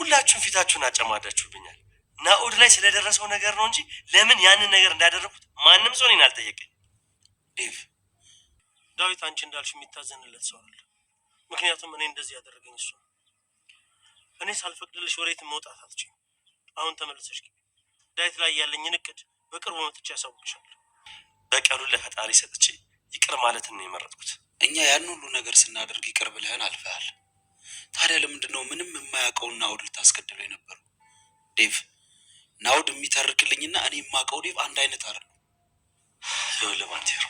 ሁላችሁም ፊታችሁን አጨማዳችሁብኛል። ናኦድ ላይ ስለደረሰው ነገር ነው እንጂ ለምን ያንን ነገር እንዳደረኩት ማንም ሰው እኔን አልጠየቀኝ። ዴቭ፣ ዳዊት አንቺ እንዳልሽ የሚታዘንለት ሰው አለ። ምክንያቱም እኔ እንደዚህ ያደረገኝ እሱ ነው። እኔ ሳልፈቅድልሽ ወዴትም መውጣት አትችይም። አሁን ተመልሰሽ ግቢ። ዳዊት ላይ ያለኝን እቅድ በቅርቡ መጥቼ ያሳውቅሻለሁ። በቀሉን ለፈጣሪ ሰጥቼ ይቅር ማለትን ነው የመረጥኩት። እኛ ያን ሁሉ ነገር ስናደርግ ይቅር ብለህን አልፈሃል። ታዲያ ለምንድን ነው ምንም የማያውቀውን ናኦድ ልታስገድለው የነበረው? ዴቭ፣ ናኦድ የሚተርክልኝና እኔ የማውቀው ዴቭ አንድ አይነት አይደለም። ይኸውልህ ባንቴሮ፣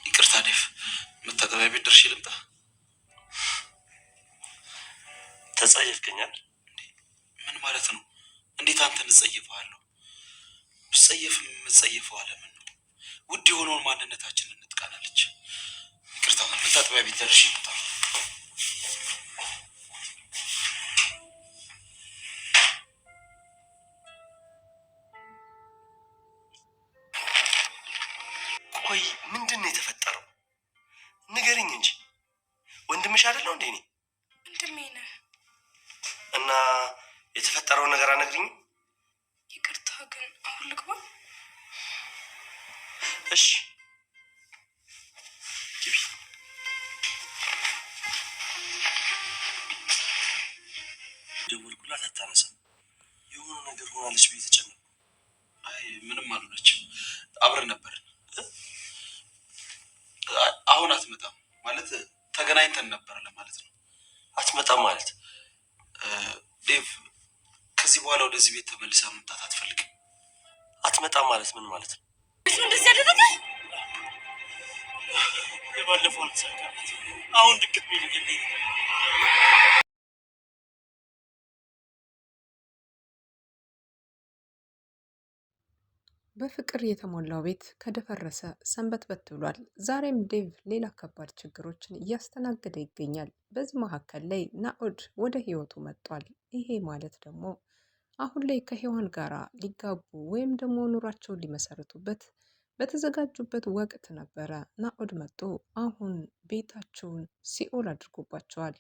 ይቅርታ ዴቭ፣ መታጠቢያ ቤት ደርሼ ልምጣ? ተጸየፍከኛል? ምን ማለት ነው? እንዴት አንተን እጸየፈዋለሁ? ብጸየፍም የምጸየፈው አለምን ነው። ውድ የሆነውን ማንነታችንን እንጥቃናለች። ይቅርታ፣ መታጠቢያ ቤት ደርሼ ልምጣ? ቆይ ምንድን ነው የተፈጠረው? ንገሪኝ እንጂ። ወንድምሽ አይደለው እንዴ? እኔ ወንድሜ ነህ እና የተፈጠረውን ነገር አነግሪኝ። ይቅርታ ግን አሁን ልግባ? እሺ ግቢ። ደወልኩላት አታነሳም። የሆነ ነገር ሆናለች ብዬ ተጨነቅኩ። አይ ምንም አልሆነችም፣ አብረን ነበርን። አሁን አትመጣም ማለት ተገናኝተን ነበር ለማለት ነው። አትመጣም ማለት ዴቭ፣ ከዚህ በኋላ ወደዚህ ቤት ተመልሳ መምጣት አትፈልግም? አትመጣም ማለት ምን ማለት ነው? እንደዚህ ያደረገ የባለፈው አልተሳካለት። አሁን ድግት ሚልግልኝ። በፍቅር የተሞላው ቤት ከደፈረሰ ሰንበትበት ብሏል። ዛሬም ዴቭ ሌላ ከባድ ችግሮችን እያስተናገደ ይገኛል። በዚህ መካከል ላይ ናኦድ ወደ ህይወቱ መጥቷል። ይሄ ማለት ደግሞ አሁን ላይ ከሔዋን ጋራ ሊጋቡ ወይም ደግሞ ኑሯቸውን ሊመሰርቱበት በተዘጋጁበት ወቅት ነበረ ናኦድ መጥቶ አሁን ቤታቸውን ሲኦል አድርጎባቸዋል።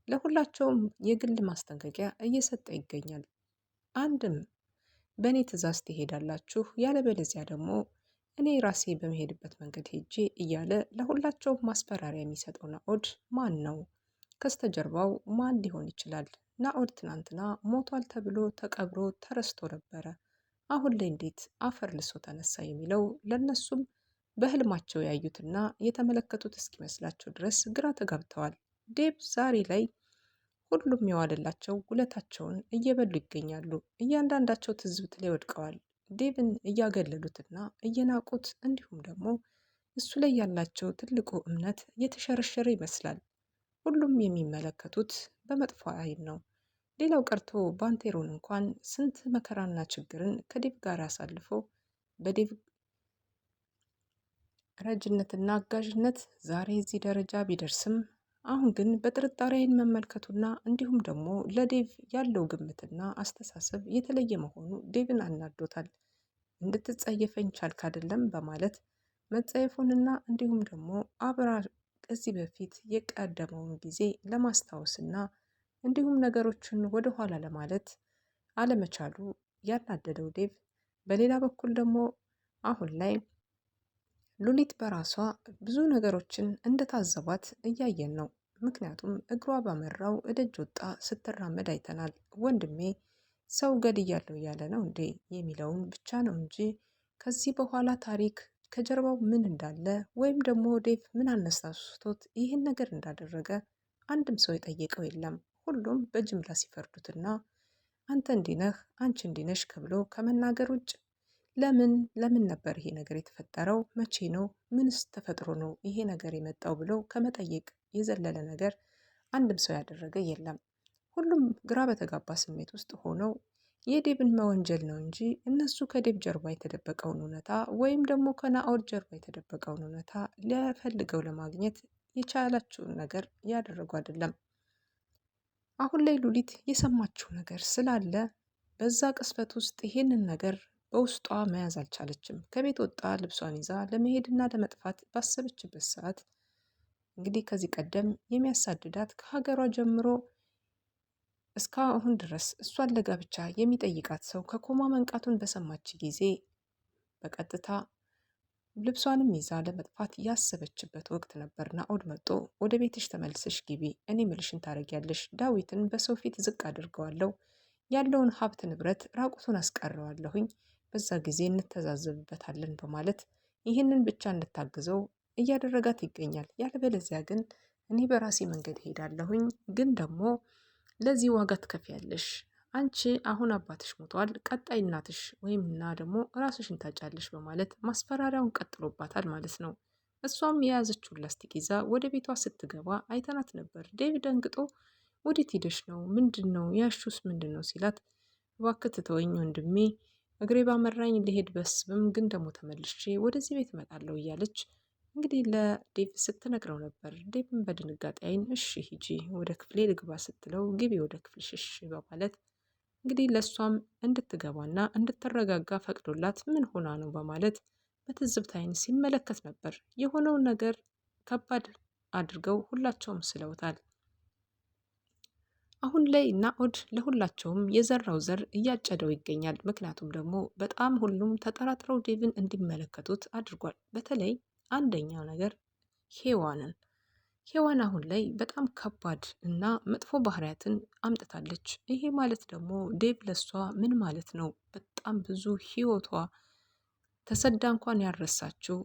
ለሁላቸውም የግል ማስጠንቀቂያ እየሰጠ ይገኛል። አንድም በእኔ ትዕዛዝ ትሄዳላችሁ፣ ያለበለዚያ ደግሞ እኔ ራሴ በመሄድበት መንገድ ሄጄ እያለ ለሁላቸውም ማስፈራሪያ የሚሰጠው ናኦድ ማን ነው? ከስተጀርባው ማን ሊሆን ይችላል? ናኦድ ትናንትና ሞቷል ተብሎ ተቀብሮ ተረስቶ ነበረ። አሁን ላይ እንዴት አፈር ልሶ ተነሳ የሚለው ለነሱም በህልማቸው ያዩትና የተመለከቱት እስኪመስላቸው ድረስ ግራ ተጋብተዋል። ዴቭ ዛሬ ላይ ሁሉም የዋለላቸው ውለታቸውን እየበሉ ይገኛሉ። እያንዳንዳቸው ትዝብት ላይ ወድቀዋል። ዴቭን እያገለሉትና እየናቁት እንዲሁም ደግሞ እሱ ላይ ያላቸው ትልቁ እምነት እየተሸረሸረ ይመስላል። ሁሉም የሚመለከቱት በመጥፎ አይን ነው። ሌላው ቀርቶ ባንቴሮን እንኳን ስንት መከራና ችግርን ከዴቭ ጋር አሳልፎ በዴቭ ረጅነትና አጋዥነት ዛሬ እዚህ ደረጃ ቢደርስም አሁን ግን በጥርጣሬን መመልከቱና እንዲሁም ደግሞ ለዴቭ ያለው ግምትና አስተሳሰብ የተለየ መሆኑ ዴቭን አናዶታል። እንድትጸየፈኝ ቻልክ አይደለም በማለት መጸየፉንና እንዲሁም ደግሞ አብራ ከዚህ በፊት የቀደመውን ጊዜ ለማስታወስና እንዲሁም ነገሮችን ወደ ኋላ ለማለት አለመቻሉ ያናደደው ዴቭ፣ በሌላ በኩል ደግሞ አሁን ላይ ሉሊት በራሷ ብዙ ነገሮችን እንደታዘቧት እያየን ነው። ምክንያቱም እግሯ ባመራው እደጅ ወጣ ስትራመድ አይተናል። ወንድሜ ሰው ገድያለሁ እያለ ነው እንዴ የሚለውን ብቻ ነው እንጂ ከዚህ በኋላ ታሪክ ከጀርባው ምን እንዳለ ወይም ደግሞ ዴቭ ምን አነሳስቶት ይህን ነገር እንዳደረገ አንድም ሰው የጠየቀው የለም። ሁሉም በጅምላ ሲፈርዱትና አንተ እንዲነህ አንቺ እንዲነሽ ከብሎ ከመናገር ውጭ ለምን ነበር ይሄ ነገር የተፈጠረው? መቼ ነው? ምንስ ተፈጥሮ ነው ይሄ ነገር የመጣው ብለው ከመጠየቅ የዘለለ ነገር አንድም ሰው ያደረገ የለም። ሁሉም ግራ በተጋባ ስሜት ውስጥ ሆነው የዴቭን መወንጀል ነው እንጂ እነሱ ከዴቭ ጀርባ የተደበቀውን እውነታ ወይም ደግሞ ከናኦድ ጀርባ የተደበቀውን እውነታ ሊፈልገው ለማግኘት የቻላቸውን ነገር ያደረጉ አይደለም። አሁን ላይ ሉሊት የሰማችው ነገር ስላለ በዛ ቅስፈት ውስጥ ይሄንን ነገር በውስጧ መያዝ አልቻለችም። ከቤት ወጣ ልብሷን ይዛ ለመሄድና ለመጥፋት ባሰበችበት ሰዓት እንግዲህ ከዚህ ቀደም የሚያሳድዳት ከሀገሯ ጀምሮ እስካሁን ድረስ እሷን ለጋብቻ የሚጠይቃት ሰው ከኮማ መንቃቱን በሰማች ጊዜ በቀጥታ ልብሷንም ይዛ ለመጥፋት ያሰበችበት ወቅት ነበር። ናኦድ መጥቶ ወደ ቤትሽ ተመልሰሽ ግቢ፣ እኔ ምልሽን ታረጊያለሽ፣ ዳዊትን በሰው ፊት ዝቅ አድርገዋለሁ፣ ያለውን ሀብት ንብረት ራቁቱን አስቀረዋለሁኝ፣ በዛ ጊዜ እንተዛዘብበታለን በማለት ይህንን ብቻ እንድታግዘው እያደረጋት ይገኛል። ያለበለዚያ ግን እኔ በራሴ መንገድ ሄዳለሁኝ፣ ግን ደግሞ ለዚህ ዋጋ ትከፍያለሽ። አንቺ አሁን አባትሽ ሞቷል፣ ቀጣይ እናትሽ ወይም እና ደግሞ ራስሽን ታጫለሽ በማለት ማስፈራሪያውን ቀጥሎባታል ማለት ነው። እሷም የያዘችውን ላስቲክ ይዛ ወደ ቤቷ ስትገባ አይተናት ነበር። ዴቭ ደንግጦ ወዴት ሄደሽ ነው? ምንድን ነው ያሹስ? ምንድን ነው ሲላት፣ እባክህ ትተወኝ ወንድሜ፣ እግሬ ባመራኝ ልሄድ በስብም፣ ግን ደግሞ ተመልሼ ወደዚህ ቤት እመጣለሁ እያለች እንግዲህ ለዴቭ ስትነግረው ነበር። ዴቭም በድንጋጤ አይን እሺ ሂጂ ወደ ክፍሌ ልግባ ስትለው ግቢ ወደ ክፍልሽ እሺ በማለት እንግዲህ ለእሷም እንድትገባና እንድትረጋጋ ፈቅዶላት ምን ሆና ነው በማለት በትዝብት አይን ሲመለከት ነበር። የሆነውን ነገር ከባድ አድርገው ሁላቸውም ስለውታል። አሁን ላይ ናኦድ ለሁላቸውም የዘራው ዘር እያጨደው ይገኛል። ምክንያቱም ደግሞ በጣም ሁሉም ተጠራጥረው ዴቭን እንዲመለከቱት አድርጓል። በተለይ አንደኛው ነገር ሄዋንን ሄዋን አሁን ላይ በጣም ከባድ እና መጥፎ ባህሪያትን አምጥታለች። ይሄ ማለት ደግሞ ዴቭ ለሷ ምን ማለት ነው? በጣም ብዙ ህይወቷ ተሰዳ እንኳን ያረሳችው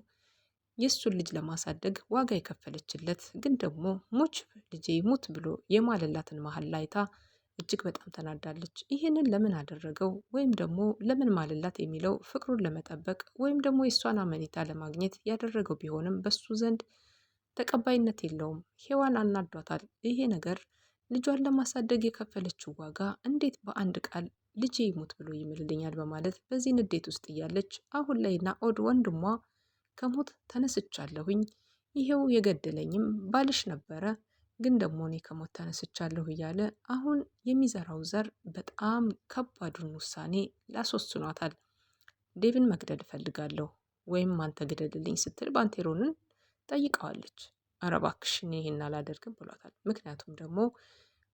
የእሱን ልጅ ለማሳደግ ዋጋ የከፈለችለት ግን ደግሞ ሞች ልጄ ሙት ብሎ የማለላትን መሀል ላይታ እጅግ በጣም ተናዳለች። ይህንን ለምን አደረገው ወይም ደግሞ ለምን ማለላት የሚለው ፍቅሩን ለመጠበቅ ወይም ደግሞ የእሷን አመኔታ ለማግኘት ያደረገው ቢሆንም በሱ ዘንድ ተቀባይነት የለውም። ሄዋን አናዷታል። ይሄ ነገር ልጇን ለማሳደግ የከፈለችው ዋጋ እንዴት በአንድ ቃል ልጄ ይሙት ብሎ ይምልልኛል በማለት በዚህ ንዴት ውስጥ እያለች አሁን ላይ ናኦድ ወንድሟ ከሞት ተነስቻለሁኝ፣ ይሄው የገደለኝም ባልሽ ነበረ፣ ግን ደግሞ እኔ ከሞት ተነስቻለሁ እያለ አሁን የሚዘራው ዘር በጣም ከባዱን ውሳኔ ላስወስኗታል። ዴቭን መግደል እፈልጋለሁ ወይም አንተ ግደልልኝ ስትል ባንቴሮንን ጠይቀዋለች። ኧረ እባክሽ እኔ ይሄን አላደርግም ብሏታል። ምክንያቱም ደግሞ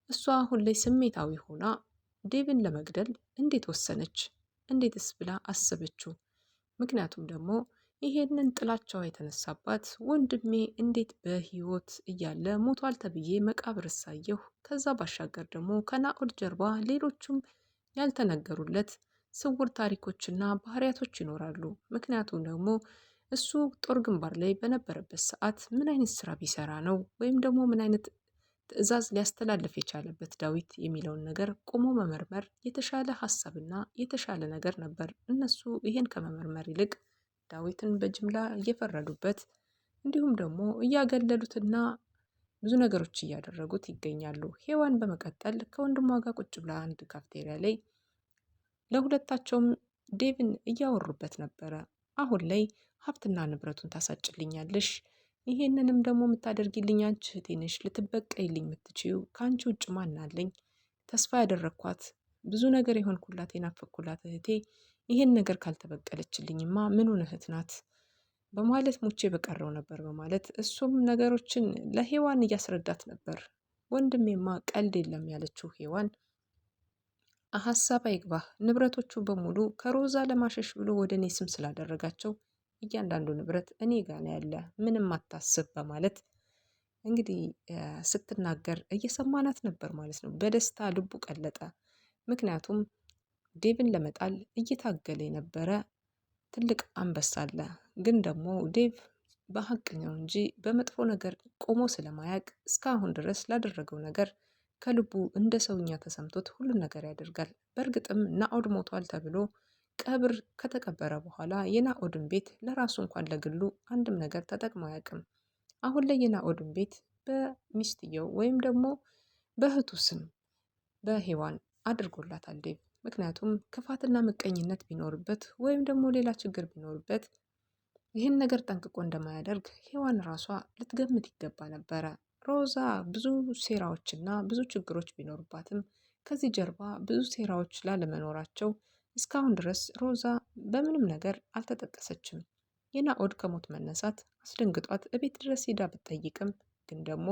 እሷ አሁን ላይ ስሜታዊ ሆና ዴቭን ለመግደል እንዴት ወሰነች? እንዴትስ ብላ አሰበችው? ምክንያቱም ደግሞ ይሄንን ጥላቻዋ የተነሳባት ወንድሜ እንዴት በህይወት እያለ ሞቷል ተብዬ መቃብር ሳየሁ፣ ከዛ ባሻገር ደግሞ ከናኦድ ጀርባ ሌሎቹም ያልተነገሩለት ስውር ታሪኮችና ባህሪያቶች ይኖራሉ። ምክንያቱም ደግሞ እሱ ጦር ግንባር ላይ በነበረበት ሰዓት ምን አይነት ስራ ቢሰራ ነው ወይም ደግሞ ምን አይነት ትዕዛዝ ሊያስተላልፍ የቻለበት ዳዊት የሚለውን ነገር ቆሞ መመርመር የተሻለ ሀሳብና የተሻለ ነገር ነበር። እነሱ ይሄን ከመመርመር ይልቅ ዳዊትን በጅምላ እየፈረዱበት እንዲሁም ደግሞ እያገለሉትና ብዙ ነገሮች እያደረጉት ይገኛሉ። ሄዋን በመቀጠል ከወንድሟ ጋር ቁጭ ብላ አንድ ካፍቴሪያ ላይ ለሁለታቸውም ዴቭን እያወሩበት ነበረ። አሁን ላይ ሀብትና ንብረቱን ታሳጭልኛለሽ፣ ይሄንንም ደግሞ የምታደርጊልኝ አንቺ እህቴ ነሽ፣ ልትበቀይልኝ የምትችይው ከአንቺ ውጭ ማን አለኝ? ተስፋ ያደረግኳት ብዙ ነገር የሆንኩላት የናፈኩላት እህቴ ይሄን ነገር ካልተበቀለችልኝማ ምኑን እህት ናት? በማለት ሙቼ በቀረው ነበር በማለት እሱም ነገሮችን ለሄዋን እያስረዳት ነበር። ወንድሜማ ቀልድ የለም ያለችው ሄዋን ሀሳብ አይግባህ፣ ንብረቶቹ በሙሉ ከሮዛ ለማሸሽ ብሎ ወደ እኔ ስም ስላደረጋቸው እያንዳንዱ ንብረት እኔ ጋ ነው ያለ፣ ምንም አታስብ በማለት እንግዲህ ስትናገር እየሰማናት ነበር ማለት ነው። በደስታ ልቡ ቀለጠ። ምክንያቱም ዴቭን ለመጣል እየታገለ የነበረ ትልቅ አንበሳ አለ። ግን ደግሞ ዴቭ በሀቅ ነው እንጂ በመጥፎ ነገር ቆሞ ስለማያውቅ እስካሁን ድረስ ላደረገው ነገር ከልቡ እንደ ሰውኛ ተሰምቶት ሁሉን ነገር ያደርጋል። በእርግጥም ናኦድ ሞቷል ተብሎ ቀብር ከተቀበረ በኋላ የናኦድን ቤት ለራሱ እንኳን ለግሉ አንድም ነገር ተጠቅሞ አያውቅም። አሁን ላይ የናኦድን ቤት በሚስትየው ወይም ደግሞ በእህቱ ስም በሄዋን አድርጎላታል ዴቭ። ምክንያቱም ክፋትና ምቀኝነት ቢኖርበት ወይም ደግሞ ሌላ ችግር ቢኖርበት ይህን ነገር ጠንቅቆ እንደማያደርግ ሄዋን ራሷ ልትገምት ይገባ ነበረ። ሮዛ ብዙ ሴራዎችና ብዙ ችግሮች ቢኖሩባትም ከዚህ ጀርባ ብዙ ሴራዎች ላለመኖራቸው እስካሁን ድረስ ሮዛ በምንም ነገር አልተጠቀሰችም። የናኦድ ከሞት መነሳት አስደንግጧት እቤት ድረስ ሄዳ ብትጠይቅም ግን ደግሞ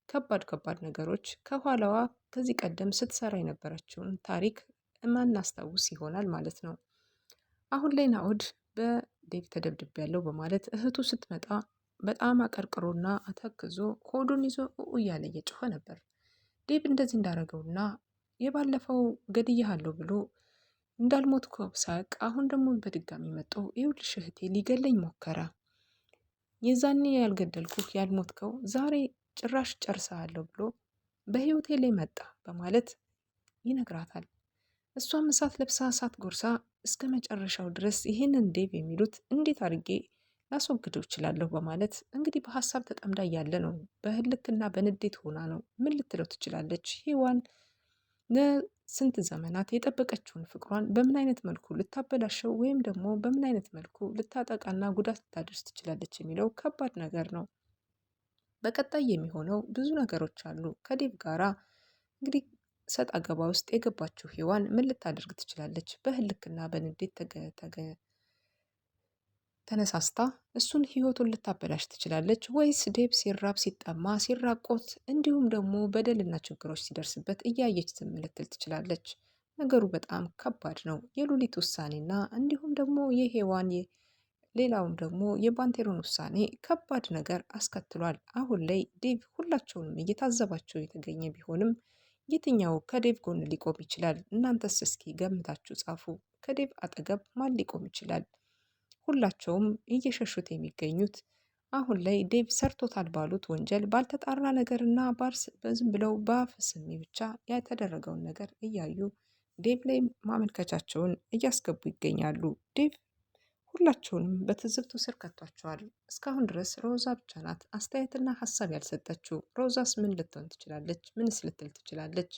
ከባድ ከባድ ነገሮች ከኋላዋ ከዚህ ቀደም ስትሰራ የነበረችውን ታሪክ ማናስታውስ ይሆናል ማለት ነው። አሁን ላይ ናኦድ በዴቭ ተደብድቤያለሁ በማለት እህቱ ስትመጣ በጣም አቀርቅሮና አተክዞ ሆዱን ይዞ እያለ እየጮኸ ነበር። ዴቭ እንደዚህ እንዳደረገውና የባለፈው ገድያለሁ ብሎ እንዳልሞትኩ ሳያውቅ አሁን ደግሞ በድጋሚ መጥቶ ይኸውልሽ እህቴ ሊገለኝ ሞከረ። የዛኔ ያልገደልኩህ ያልሞትከው ዛሬ ጭራሽ ጨርሰሃለሁ ብሎ በህይወቴ ላይ መጣ በማለት ይነግራታል። እሷም እሳት ለብሳ እሳት ጎርሳ እስከ መጨረሻው ድረስ ይህንን ዴቭ የሚሉት እንዴት አድርጌ ላስወግደው እችላለሁ በማለት እንግዲህ በሀሳብ ተጠምዳ እያለ ነው። በህልክና በንዴት ሆና ነው። ምን ልትለው ትችላለች? ሔዋን ለስንት ዘመናት የጠበቀችውን ፍቅሯን በምን አይነት መልኩ ልታበላሸው ወይም ደግሞ በምን አይነት መልኩ ልታጠቃና ጉዳት ልታደርስ ትችላለች የሚለው ከባድ ነገር ነው። በቀጣይ የሚሆነው ብዙ ነገሮች አሉ። ከዴቭ ጋራ እንግዲህ ሰጥ አገባ ውስጥ የገባችው ሔዋን ምን ልታደርግ ትችላለች? በህልክና በንዴት ተነሳስታ እሱን ህይወቱን ልታበላሽ ትችላለች ወይስ ዴቭ ሲራብ ሲጠማ ሲራቆት እንዲሁም ደግሞ በደልና ችግሮች ሲደርስበት እያየች ዝም ልትል ትችላለች? ነገሩ በጣም ከባድ ነው። የሉሊት ውሳኔና እንዲሁም ደግሞ የሔዋን ሌላውም ደግሞ የባንቴሮን ውሳኔ ከባድ ነገር አስከትሏል። አሁን ላይ ዴቭ ሁላቸውንም እየታዘባቸው የተገኘ ቢሆንም የትኛው ከዴቭ ጎን ሊቆም ይችላል? እናንተስ እስኪ ገምታችሁ ጻፉ። ከዴቭ አጠገብ ማን ሊቆም ይችላል? ሁላቸውም እየሸሹት የሚገኙት አሁን ላይ ዴቭ ሰርቶታል ባሉት ወንጀል ባልተጣራ ነገርና በዝም ብለው በአፍ ስሜ ብቻ የተደረገውን ነገር እያዩ ዴቭ ላይ ማመልከቻቸውን እያስገቡ ይገኛሉ። ዴቭ ሁላቸውንም በትዝብቱ ስር ከቷቸዋል። እስካሁን ድረስ ሮዛ ብቻ ናት አስተያየትና ሀሳብ ያልሰጠችው። ሮዛስ ምን ልትሆን ትችላለች? ምንስ ልትል ትችላለች?